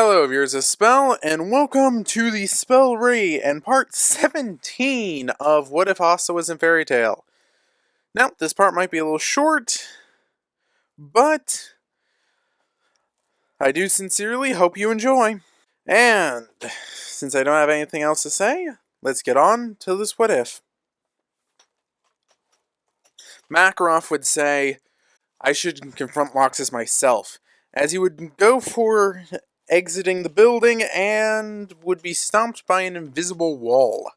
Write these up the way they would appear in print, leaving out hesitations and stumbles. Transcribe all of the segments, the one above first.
Hello viewers of Spell, and welcome to the Spell Re and part 17 of What If Asta Was in Fairytail. Now, this part might be a little short, but I do sincerely hope you enjoy. And since I don't have anything else to say, let's get on to this What If. Makarov would say, I should confront Loxus myself, as he would go for exiting the building and would be stopped by an invisible wall.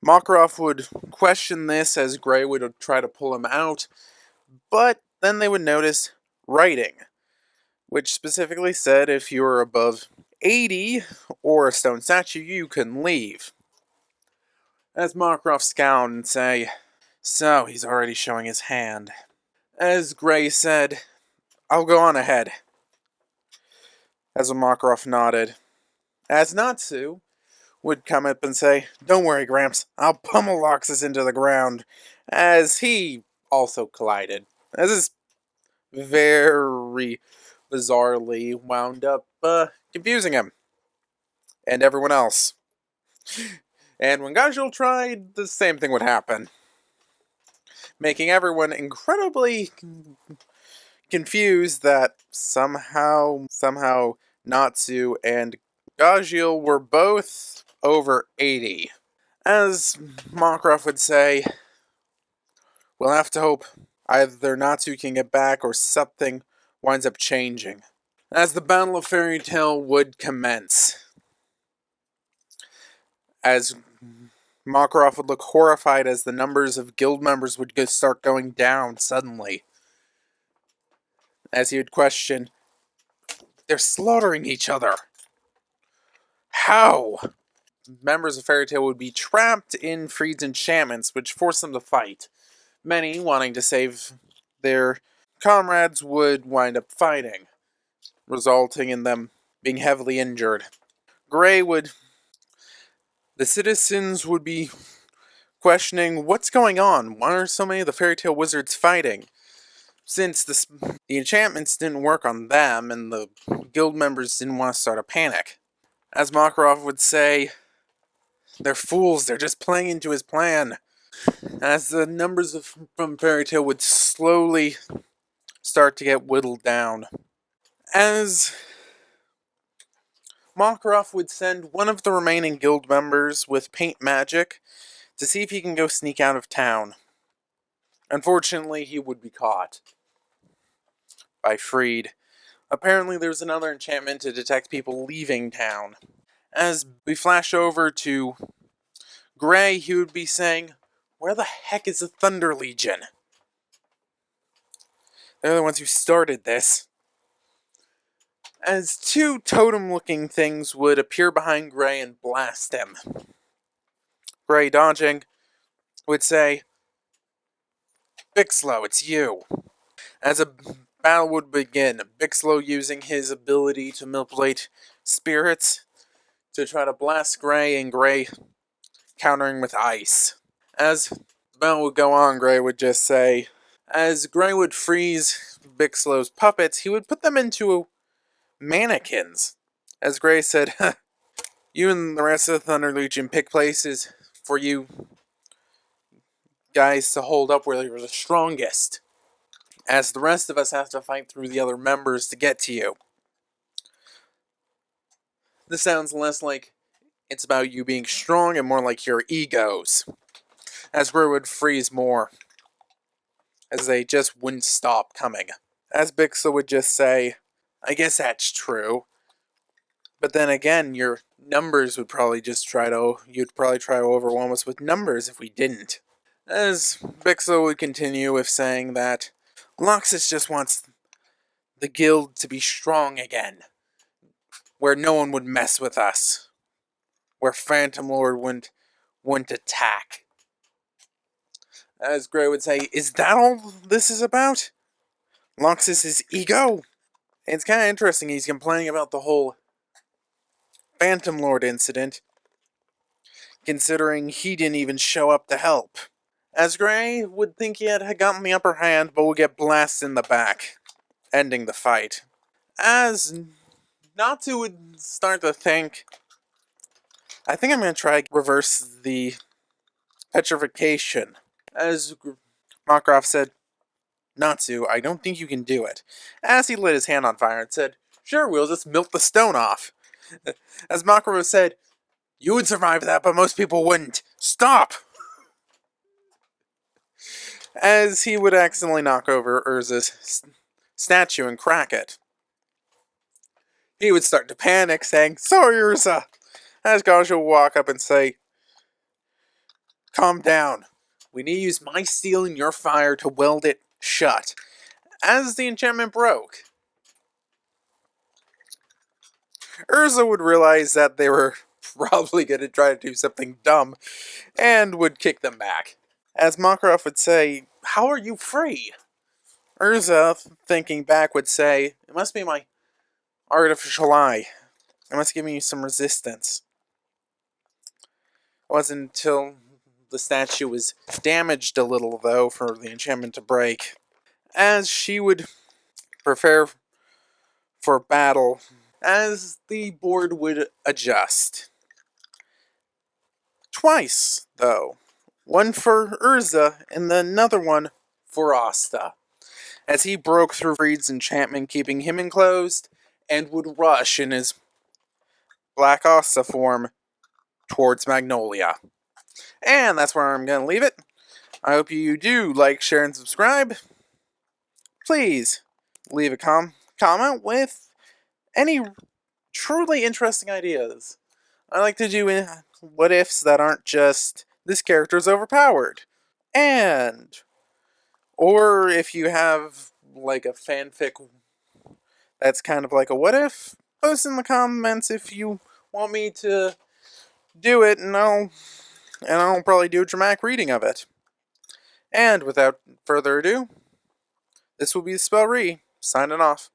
Makarov would question this as Gray would try to pull him out, but then they would notice writing, which specifically said if you were above 80 or a stone statue, you can leave. As Makarov scowled and say, so he's already showing his hand. As Gray said, I'll go on ahead. As Makarov nodded. As Natsu would come up and say, don't worry, Gramps, I'll pummel Loxus into the ground, as he also collided. This is very bizarrely wound up confusing him and everyone else. And when Gajul tried, the same thing would happen, making everyone incredibly confused that somehow Natsu and Gajul were both over 80. As Makarov would say, we'll have to hope either Natsu can get back or something winds up changing. As the Battle of Fairytail would commence. As Makarov would look horrified as the numbers of guild members would start going down suddenly. As he would question, they're slaughtering each other. How? Members of Fairytail would be trapped in Freed's enchantments, which forced them to fight. Many, wanting to save their comrades, would wind up fighting, resulting in them being heavily injured. The citizens would be questioning, what's going on? Why are so many of the Fairytail wizards fighting? Since the enchantments didn't work on them, and the guild members didn't want to start a panic. As Makarov would say, they're fools, they're just playing into his plan. As the numbers from Fairytail would slowly start to get whittled down. As Makarov would send one of the remaining guild members with paint magic to see if he can go sneak out of town. Unfortunately, he would be caught by Freed. Apparently, there's another enchantment to detect people leaving town. As we flash over to Gray, he would be saying, where the heck is the Thunder Legion? They're the ones who started this. As two totem-looking things would appear behind Gray and blast him. Gray, dodging, would say, Bixlow, it's you. As a battle would begin, Bixlow using his ability to manipulate spirits to try to blast Gray, and Gray countering with ice. As the battle would go on, Gray would just say, as Gray would freeze Bixlow's puppets, he would put them into mannequins. As Gray said, you and the rest of the Thunder Legion pick places for you guys to hold up where you're the strongest, as the rest of us have to fight through the other members to get to you. This sounds less like it's about you being strong and more like your egos. As Gray would freeze more, as they just wouldn't stop coming. As Bixel would just say, I guess that's true. But then again, your numbers would probably you'd probably try to overwhelm us with numbers if we didn't. As Bixel would continue with saying that Loxus just wants the guild to be strong again, where no one would mess with us, where Phantom Lord wouldn't attack. As Gray would say, is that all this is about? Loxus' ego? And it's kind of interesting, he's complaining about the whole Phantom Lord incident, considering he didn't even show up to help. As Gray would think he had gotten the upper hand, but would get blasted in the back, ending the fight. As Natsu would start to think, I think I'm going to try reverse the petrification. As Makarov said, Natsu, I don't think you can do it. As he lit his hand on fire and said, sure, we'll just melt the stone off. As Makarov said, you would survive that, but most people wouldn't. Stop! As he would accidentally knock over Urza's statue and crack it. He would start to panic, saying, sorry, Urza! As Gajo would walk up and say, calm down. We need to use my steel and your fire to weld it shut. As the enchantment broke, Urza would realize that they were probably going to try to do something dumb and would kick them back. As Makarov would say, how are you free? Urza, thinking back, would say, it must be my artificial eye. It must give me some resistance. It wasn't until the statue was damaged a little, though, for the enchantment to break. As she would prepare for battle, as the board would adjust. Twice, though. One for Urza, and then another one for Asta. As he broke through Freed's enchantment, keeping him enclosed, and would rush in his Black Asta form towards Magnolia. And that's where I'm going to leave it. I hope you do like, share, and subscribe. Please leave a comment with any truly interesting ideas. I like to do what ifs that aren't just this character's overpowered. Or if you have like a fanfic that's kind of like a what if, post in the comments if you want me to do it, and I'll probably do a dramatic reading of it. And without further ado, this will be Spellree, signing off.